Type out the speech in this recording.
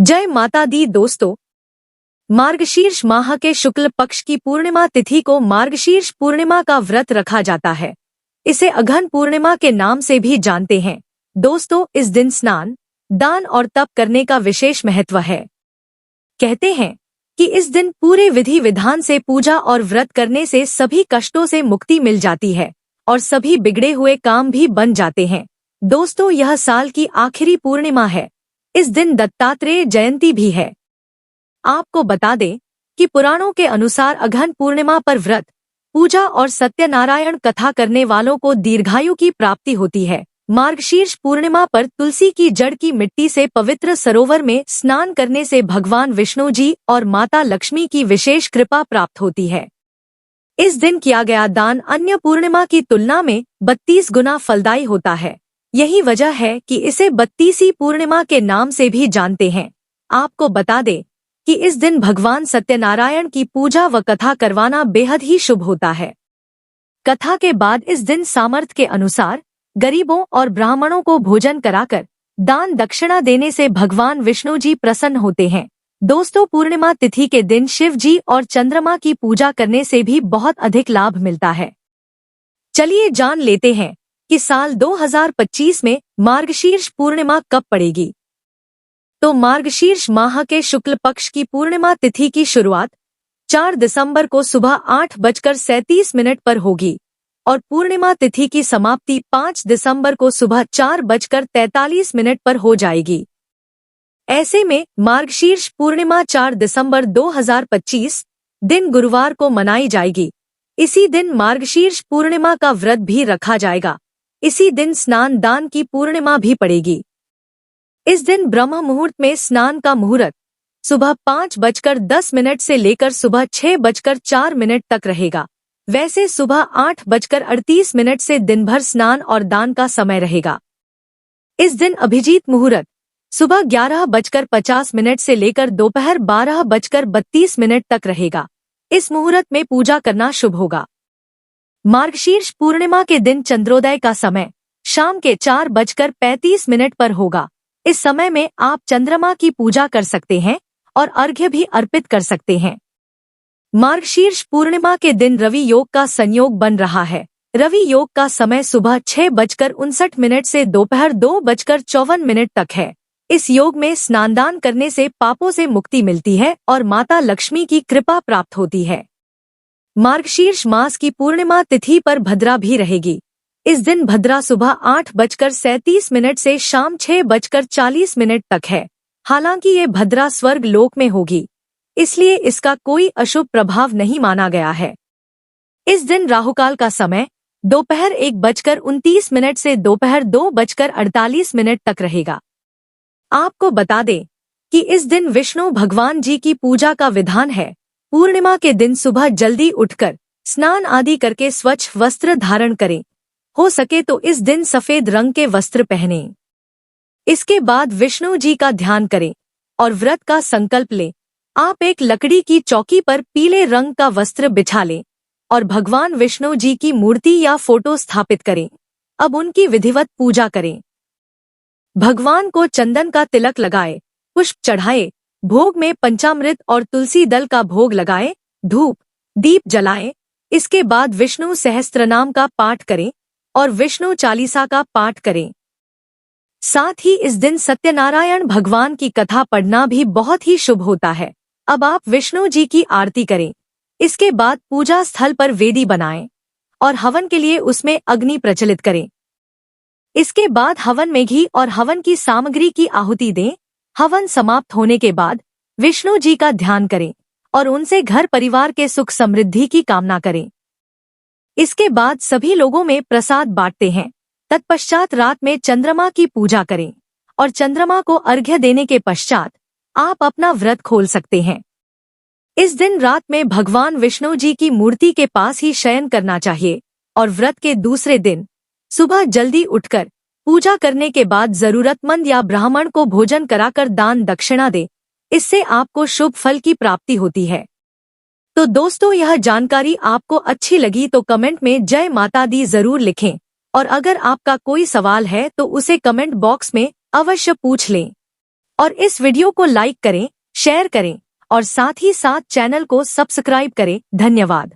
जय माता दी दोस्तों। मार्गशीर्ष माह के शुक्ल पक्ष की पूर्णिमा तिथि को मार्गशीर्ष पूर्णिमा का व्रत रखा जाता है। इसे अघन पूर्णिमा के नाम से भी जानते हैं। दोस्तों, इस दिन स्नान, दान और तप करने का विशेष महत्व है। कहते हैं कि इस दिन पूरे विधि विधान से पूजा और व्रत करने से सभी कष्टों से मुक्ति मिल जाती है और सभी बिगड़े हुए काम भी बन जाते हैं। दोस्तों, यह साल की आखिरी पूर्णिमा है। इस दिन दत्तात्रेय जयंती भी है। आपको बता दें कि पुराणों के अनुसार अघन पूर्णिमा पर व्रत, पूजा और सत्यनारायण कथा करने वालों को दीर्घायु की प्राप्ति होती है। मार्गशीर्ष पूर्णिमा पर तुलसी की जड़ की मिट्टी से पवित्र सरोवर में स्नान करने से भगवान विष्णु जी और माता लक्ष्मी की विशेष कृपा प्राप्त होती है। इस दिन किया गया दान अन्य पूर्णिमा की तुलना में 32 गुना फलदायी होता है। यही वजह है कि इसे 32वीं पूर्णिमा के नाम से भी जानते हैं। आपको बता दें कि इस दिन भगवान सत्यनारायण की पूजा व कथा करवाना बेहद ही शुभ होता है। कथा के बाद इस दिन सामर्थ्य के अनुसार गरीबों और ब्राह्मणों को भोजन कराकर दान दक्षिणा देने से भगवान विष्णु जी प्रसन्न होते हैं। दोस्तों, पूर्णिमा तिथि के दिन शिव जी और चंद्रमा की पूजा करने से भी बहुत अधिक लाभ मिलता है। चलिए जान लेते हैं कि साल 2025 में मार्गशीर्ष पूर्णिमा कब पड़ेगी। तो मार्गशीर्ष माह के शुक्ल पक्ष की पूर्णिमा तिथि की शुरुआत 4 दिसंबर को सुबह 8:37 पर होगी और पूर्णिमा तिथि की समाप्ति 5 दिसंबर को सुबह 4:43 पर हो जाएगी। ऐसे में मार्गशीर्ष पूर्णिमा 4 दिसंबर 2025 दिन गुरुवार को मनाई जाएगी। इसी दिन मार्गशीर्ष पूर्णिमा का व्रत भी रखा जाएगा। इसी दिन स्नान दान की पूर्णिमा भी पड़ेगी। इस दिन ब्रह्म मुहूर्त में स्नान का मुहूर्त सुबह 5:10 से लेकर सुबह 6:04 तक रहेगा। वैसे सुबह 8:38 से दिन भर स्नान और दान का समय रहेगा। इस दिन अभिजीत मुहूर्त सुबह 11:50 से लेकर दोपहर 12:32 तक रहेगा। इस मुहूर्त में पूजा करना शुभ होगा। मार्गशीर्ष पूर्णिमा के दिन चंद्रोदय का समय शाम के 4:35 पर होगा। इस समय में आप चंद्रमा की पूजा कर सकते हैं और अर्घ्य भी अर्पित कर सकते हैं। मार्गशीर्ष पूर्णिमा के दिन रवि योग का संयोग बन रहा है। रवि योग का समय सुबह 6:59 से दोपहर 2:54 तक है। इस योग में स्नानदान करने से पापों से मुक्ति मिलती है और माता लक्ष्मी की कृपा प्राप्त होती है। मार्गशीर्ष मास की पूर्णिमा तिथि पर भद्रा भी रहेगी। इस दिन भद्रा सुबह 8:37 से शाम 6:40 तक है। हालांकि ये भद्रा स्वर्ग लोक में होगी, इसलिए इसका कोई अशुभ प्रभाव नहीं माना गया है। इस दिन राहुकाल का समय दोपहर 1:29 से दोपहर 2:48 तक रहेगा। आपको बता दें कि इस दिन विष्णु भगवान जी की पूजा का विधान है। पूर्णिमा के दिन सुबह जल्दी उठकर स्नान आदि करके स्वच्छ वस्त्र धारण करें। हो सके तो इस दिन सफेद रंग के वस्त्र पहनें। इसके बाद विष्णु जी का ध्यान करें और व्रत का संकल्प लें। आप एक लकड़ी की चौकी पर पीले रंग का वस्त्र बिछा लें और भगवान विष्णु जी की मूर्ति या फोटो स्थापित करें। अब उनकी विधिवत पूजा करें। भगवान को चंदन का तिलक लगाए, पुष्प चढ़ाए, भोग में पंचामृत और तुलसी दल का भोग लगाए, धूप दीप जलाएं। इसके बाद विष्णु सहस्त्रनाम का पाठ करें और विष्णु चालीसा का पाठ करें। साथ ही इस दिन सत्यनारायण भगवान की कथा पढ़ना भी बहुत ही शुभ होता है। अब आप विष्णु जी की आरती करें। इसके बाद पूजा स्थल पर वेदी बनाएं और हवन के लिए उसमें अग्नि प्रज्वलित करें। इसके बाद हवन में घी और हवन की सामग्री की आहुति दें। हवन समाप्त होने के बाद विष्णु जी का ध्यान करें और उनसे घर परिवार के सुख समृद्धि की कामना करें। इसके बाद सभी लोगों में प्रसाद बांटते हैं। तत्पश्चात रात में चंद्रमा की पूजा करें और चंद्रमा को अर्घ्य देने के पश्चात आप अपना व्रत खोल सकते हैं। इस दिन रात में भगवान विष्णु जी की मूर्ति के पास ही शयन करना चाहिए और व्रत के दूसरे दिन सुबह जल्दी उठकर पूजा करने के बाद जरूरतमंद या ब्राह्मण को भोजन कराकर दान दक्षिणा दे। इससे आपको शुभ फल की प्राप्ति होती है। तो दोस्तों, यह जानकारी आपको अच्छी लगी तो कमेंट में जय माता दी जरूर लिखें और अगर आपका कोई सवाल है तो उसे कमेंट बॉक्स में अवश्य पूछ लें। और इस वीडियो को लाइक करें, शेयर करें और साथ ही साथ चैनल को सब्सक्राइब करें। धन्यवाद।